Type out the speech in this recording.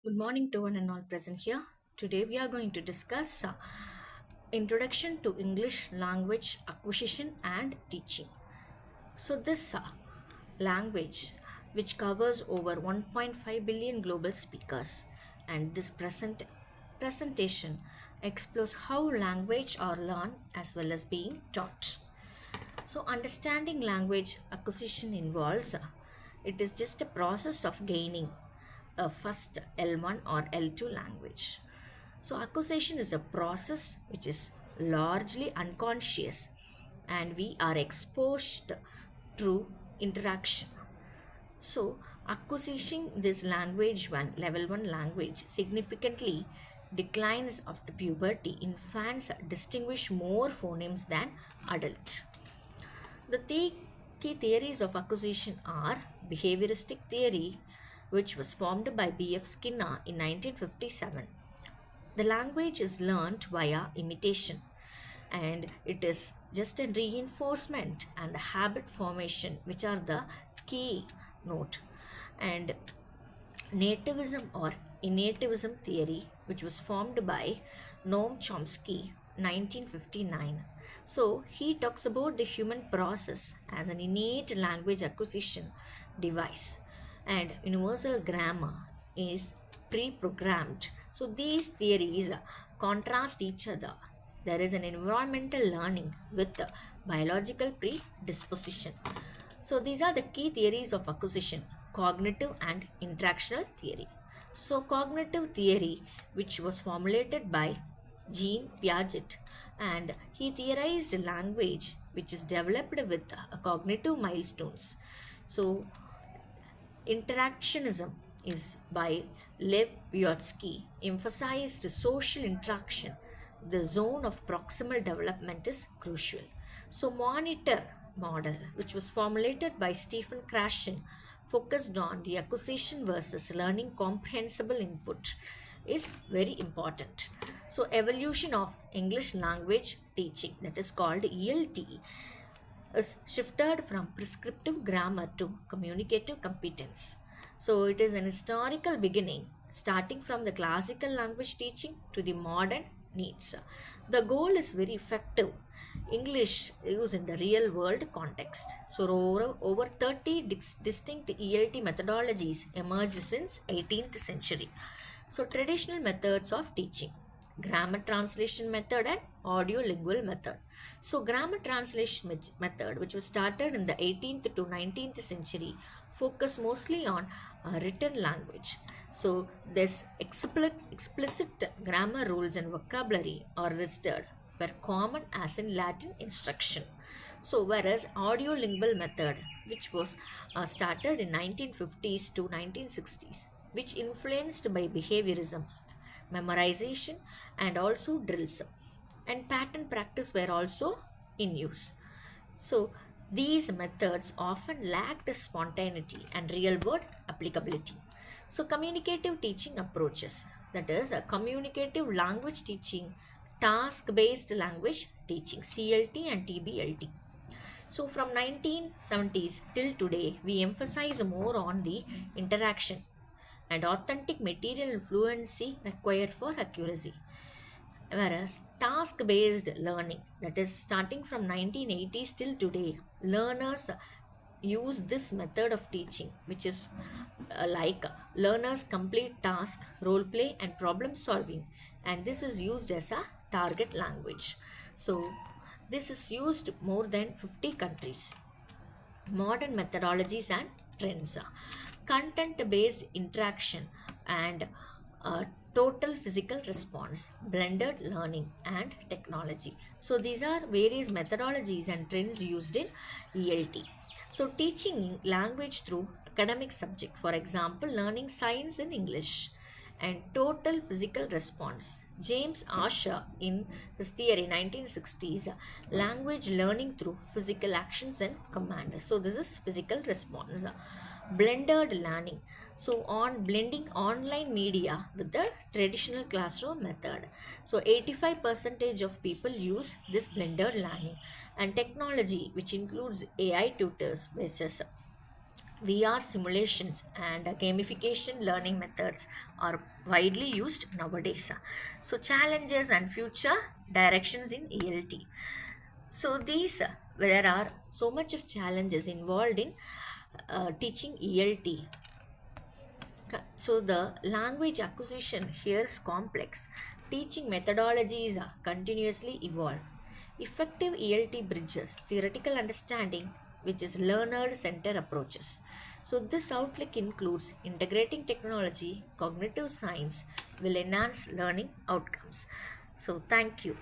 Good morning to one and all present here. Today we are going to discuss Introduction to English Language Acquisition and Teaching. So this language which covers over 1.5 billion global speakers, and this presentation explores how language are learned as well as being taught. So understanding language acquisition involves it is just a process of gaining a first L1 or L2 language. So acquisition is a process which is largely unconscious and we are exposed through interaction. So acquisition this language one level 1 language significantly declines after puberty. Infants distinguish more phonemes than adults. The key theories of acquisition are behavioristic theory, which was formed by B.F. Skinner in 1957. The language is learnt via imitation, and it is just a reinforcement and a habit formation, which are the key note. And nativism or innativism theory, which was formed by Noam Chomsky 1959. So he talks about the human process as an innate language acquisition device, and universal grammar is pre-programmed. So these theories contrast each other. There is an environmental learning with the biological predisposition. So these are the key theories of acquisition: cognitive and interactional theory. So cognitive theory, which was formulated by Jean Piaget, and he theorized language which is developed with cognitive milestones. So interactionism is by Lev Vygotsky, emphasized social interaction. The zone of proximal development is crucial. So monitor model, which was formulated by Stephen Krashen, focused on the acquisition versus learning comprehensible input, is very important. So evolution of English language teaching, that is called ELT, is shifted from prescriptive grammar to communicative competence. So it is an historical beginning, starting from the classical language teaching to the modern needs. The goal is very effective English use in the real world context. So over 30 distinct ELT methodologies emerged since 18th century. So traditional methods of teaching: grammar translation method and audio lingual method. So grammar translation method, which was started in the 18th to 19th century, focus mostly on written language. So this explicit grammar rules and vocabulary are listed were common as in Latin instruction. So whereas audio lingual method, which was started in 1950s to 1960s, which influenced by behaviorism, memorization, and also drills, and pattern practice were also in use. So these methods often lacked spontaneity and real world applicability. So communicative teaching approaches, that is a communicative language teaching, task based language teaching, CLT and TBLT. So from 1970s till today, we emphasize more on the interaction and authentic material fluency required for accuracy. Whereas task based learning, that is starting from 1980s till today, learners use this method of teaching, which is learners complete task, role play, and problem solving, and this is used as a target language. So this is used more than 50 countries. Modern methodologies and trends: content based interaction and total physical response, blended learning, and technology. So these are various methodologies and trends used in ELT. So teaching language through academic subject, for example learning science in English, and total physical response. James Asher, in his theory 1960s, language learning through physical actions and command. So this is physical response. Blended learning, so on blending online media with the traditional classroom method. So 85% of people use this blended learning. And technology, which includes AI tutors, which is VR simulations and gamification learning methods are widely used nowadays. So, challenges and future directions in ELT. So, there are so much of challenges involved in teaching ELT. So, the language acquisition here is complex. Teaching methodologies are continuously evolve. Effective ELT bridges theoretical understanding, which is learner centered approaches. So, this outlook includes integrating technology, cognitive science will enhance learning outcomes. So, thank you.